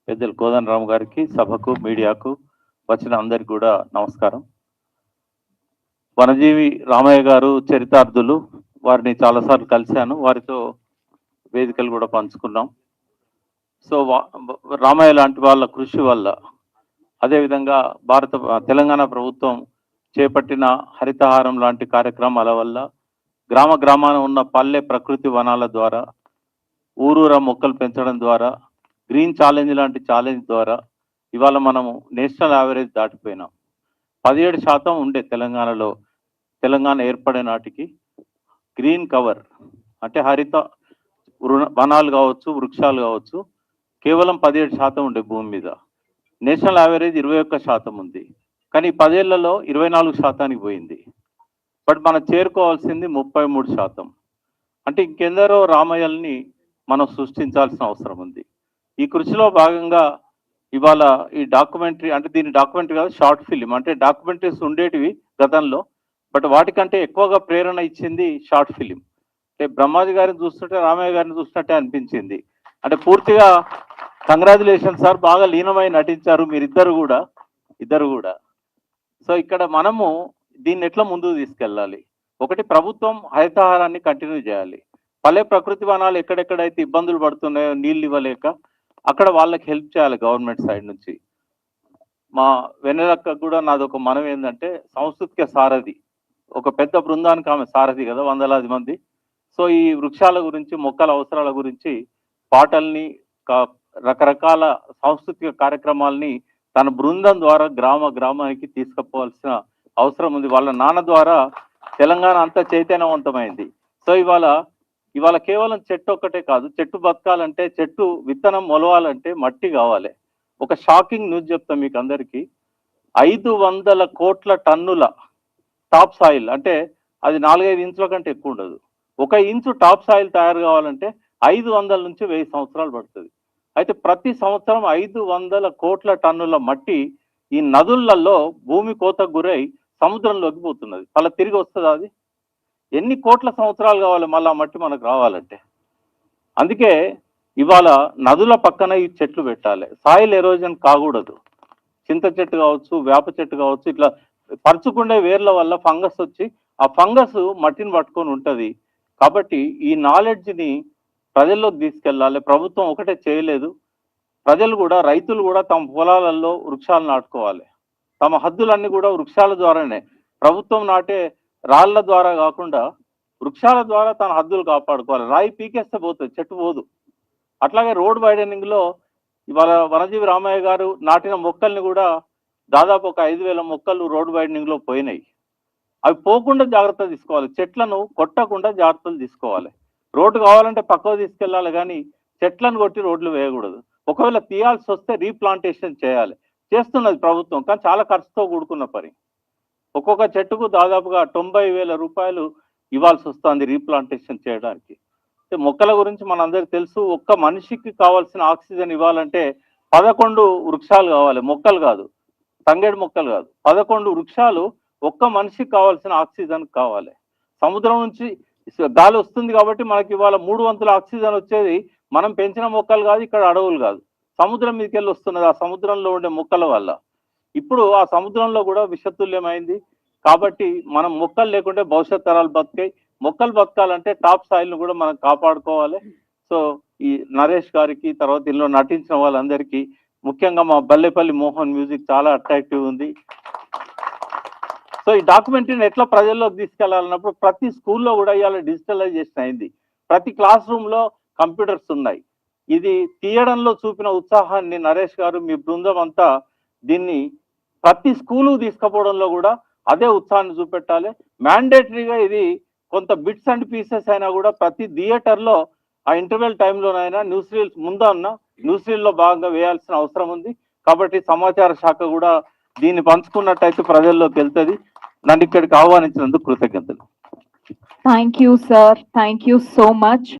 పెద్దలు కోదండరామ్ గారికి, సభకు, మీడియాకు వచ్చిన అందరికి కూడా నమస్కారం. వనజీవి రామయ్య గారు చరితార్థులు. వారిని చాలాసార్లు కలిశాను. వారితో వేదికలు కూడా పంచుకున్నాం. సో రామయ్య లాంటి వాళ్ళ కృషి వల్ల, అదేవిధంగా తెలంగాణ ప్రభుత్వం చేపట్టిన హరితహారం లాంటి కార్యక్రమాల వల్ల, గ్రామాన ఉన్న పల్లె ప్రకృతి వనాల ద్వారా, ఊరూరా మొక్కలు పెంచడం ద్వారా, గ్రీన్ ఛాలెంజ్ లాంటి ఛాలెంజ్ ద్వారా ఇవాళ మనము నేషనల్ యావరేజ్ దాటిపోయినాం. 17% ఉండే తెలంగాణలో, తెలంగాణ ఏర్పడే నాటికి గ్రీన్ కవర్ అంటే హరిత వనాలు కావచ్చు, వృక్షాలు కావచ్చు, కేవలం 17% ఉండే భూమి మీద. నేషనల్ యావరేజ్ 21% ఉంది. కానీ 10 ఏళ్లలో 24% పోయింది. బట్ మనం చేరుకోవాల్సింది 33%. అంటే ఇంకెందరో రామయ్యల్ని మనం సృష్టించాల్సిన అవసరం ఉంది. ఈ కృషిలో భాగంగా ఇవాళ ఈ డాక్యుమెంటరీ, అంటే దీని డాక్యుమెంటరీ కాదు, షార్ట్ ఫిలిం. అంటే డాక్యుమెంటరీస్ ఉండేటివి గతంలో, బట్ వాటికంటే ఎక్కువగా ప్రేరణ ఇచ్చింది షార్ట్ ఫిలిం. అంటే బ్రహ్మాజీ గారిని చూస్తుంటే రామయ్య గారిని చూసినట్టే అనిపించింది. అంటే పూర్తిగా కంగ్రాచులేషన్ సార్, బాగా లీనమై నటించారు మీరిద్దరు కూడా. సో ఇక్కడ మనము దీన్ని ఎట్లా ముందుకు తీసుకెళ్ళాలి? ఒకటి, ప్రభుత్వం హరితహారాన్ని కంటిన్యూ చేయాలి. పల్లె ప్రకృతి వనాలు ఎక్కడెక్కడైతే ఇబ్బందులు పడుతున్నాయో నీళ్ళు ఇవ్వలేక, అక్కడ వాళ్ళకి హెల్ప్ చేయాలి గవర్నమెంట్ సైడ్ నుంచి. మా వెన్నెలక్క కూడా నాదొక మనవి ఏంటంటే, సాంస్కృతిక సారథి, ఒక పెద్ద బృందానికి ఆమె సారథి కదా, వందలాది మంది. సో ఈ వృక్షాల గురించి, మొక్కల అవసరాల గురించి పాటల్ని, రకరకాల సాంస్కృతిక కార్యక్రమాల్ని తన బృందం ద్వారా గ్రామానికి తీసుకుపోవాల్సిన అవసరం ఉంది. వాళ్ళ నాన్న ద్వారా తెలంగాణ అంతా చైతన్యవంతమైంది. సో ఇవాళ కేవలం చెట్టు ఒక్కటే కాదు, చెట్టు బతకాలంటే, చెట్టు విత్తనం మొలవాలంటే మట్టి కావాలి. ఒక షాకింగ్ న్యూస్ చెప్తాం మీకు అందరికీ. 500 కోట్ల టన్నుల టాప్ సాయిల్, అంటే అది 4-5 ఇంచుల కంటే ఎక్కువ ఉండదు. 1 ఇంచు టాప్ సాయిల్ తయారు కావాలంటే 500 నుంచి 1000 సంవత్సరాలు పడుతుంది. అయితే ప్రతి సంవత్సరం 500 కోట్ల టన్నుల మట్టి ఈ నదులలో భూమి కోతకు గురై సముద్రంలోకి పోతున్నది. అలా తిరిగి వస్తుంది. అది ఎన్ని కోట్ల సంవత్సరాలు కావాలి మళ్ళీ ఆ మట్టి మనకు రావాలంటే? అందుకే ఇవాళ నదుల పక్కన ఈ చెట్లు పెట్టాలి. సాయిల్ ఎరోజన్ కాకూడదు. చింత చెట్టు కావచ్చు, వేప చెట్టు కావచ్చు, ఇట్లా పరుచుకుండే వేర్ల వల్ల ఫంగస్ వచ్చి ఆ ఫంగస్ మట్టిని పట్టుకొని ఉంటుంది. కాబట్టి ఈ నాలెడ్జ్ని ప్రజల్లోకి తీసుకెళ్ళాలి. ప్రభుత్వం ఒకటే చేయలేదు, ప్రజలు కూడా, రైతులు కూడా తమ పొలాలలో వృక్షాలు నాటుకోవాలి. తమ హద్దులన్నీ కూడా వృక్షాల ద్వారానే, ప్రభుత్వం నాటే రాళ్ల ద్వారా కాకుండా వృక్షాల ద్వారా తన హద్దులు కాపాడుకోవాలి. రాయి పీకేస్తే పోతుంది, చెట్టు పోదు. అట్లాగే రోడ్ వైడనింగ్ లో ఇవాళ వనజీవి రామయ్య గారు నాటిన మొక్కల్ని కూడా దాదాపు ఒక 5,000 మొక్కలు రోడ్ వైడనింగ్ లో పోయినాయి. అవి పోకుండా జాగ్రత్తలు తీసుకోవాలి. చెట్లను కొట్టకుండా జాగ్రత్తలు తీసుకోవాలి. రోడ్డు కావాలంటే పక్కకు తీసుకెళ్ళాలి, కానీ చెట్లను కొట్టి రోడ్లు వేయకూడదు. ఒకవేళ తీయాల్సి వస్తే రీప్లాంటేషన్ చేయాలి. చేస్తున్నది ప్రభుత్వం, కానీ చాలా ఖర్చుతో కూడుకున్న పని. ఒక్కొక్క చెట్టుకు దాదాపుగా 90,000 రూపాయలు ఇవ్వాల్సి వస్తుంది రీప్లాంటేషన్ చేయడానికి. మొక్కల గురించి మనందరికి తెలుసు. ఒక్క మనిషికి కావాల్సిన ఆక్సిజన్ ఇవ్వాలంటే 11 వృక్షాలు కావాలి, మొక్కలు కాదు, తంగేడు మొక్కలు కాదు. 11 వృక్షాలు ఒక్క మనిషికి కావాల్సిన ఆక్సిజన్ కావాలి. సముద్రం నుంచి గాలి వస్తుంది కాబట్టి మనకి ఇవాళ 3 వంతుల ఆక్సిజన్ వచ్చేది మనం పెంచిన మొక్కలు కాదు, ఇక్కడ అడవులు కాదు, సముద్రం మీదకి వెళ్ళి వస్తున్నది. ఆ సముద్రంలో ఉండే మొక్కల వల్ల ఇప్పుడు ఆ సముద్రంలో కూడా విషతుల్యమైంది. కాబట్టి మనం మొక్కలు లేకుంటే భవిష్యత్ తరాలు బతికాయి. మొక్కలు బతకాలంటే టాప్ సాయిల్ను కూడా మనం కాపాడుకోవాలి. సో ఈ నరేష్ గారికి, తర్వాత ఇందులో నటించిన వాళ్ళందరికీ, ముఖ్యంగా మా బల్లెపల్లి మోహన్ మ్యూజిక్ చాలా అట్రాక్టివ్ ఉంది. సో ఈ డాక్యుమెంటరీని ఎట్లా ప్రజల్లోకి తీసుకెళ్లాలన్నప్పుడు ప్రతి స్కూల్లో కూడా ఇవాళ డిజిటలైజేషన్ అయింది. ప్రతి క్లాస్ రూమ్ లో కంప్యూటర్స్ ఉన్నాయి. ఇది తీయడంలో చూపిన ఉత్సాహాన్ని నరేష్ గారు, మీ బృందం అంతా దీన్ని ప్రతి స్కూలు తీసుకుపోవడంలో కూడా అదే ఉత్సాహాన్ని చూపెట్టాలి. మ్యాండేటరీగా ఇది కొంత బిట్స్ అండ్ పీసెస్ అయినా కూడా ప్రతి థియేటర్లో ఆ ఇంటర్వెల్ టైంలోనైనా న్యూస్ రీల్స్ ముందన్న న్యూస్ రీల్లో భాగంగా వేయాల్సిన అవసరం ఉంది. కాబట్టి సమాచార శాఖ కూడా దీన్ని పంచుకున్నట్టయితే ప్రజల్లోకి వెళ్తుంది. నన్ను ఇక్కడికి ఆహ్వానించినందుకు కృతజ్ఞతలు. Thank you sir, thank you so much.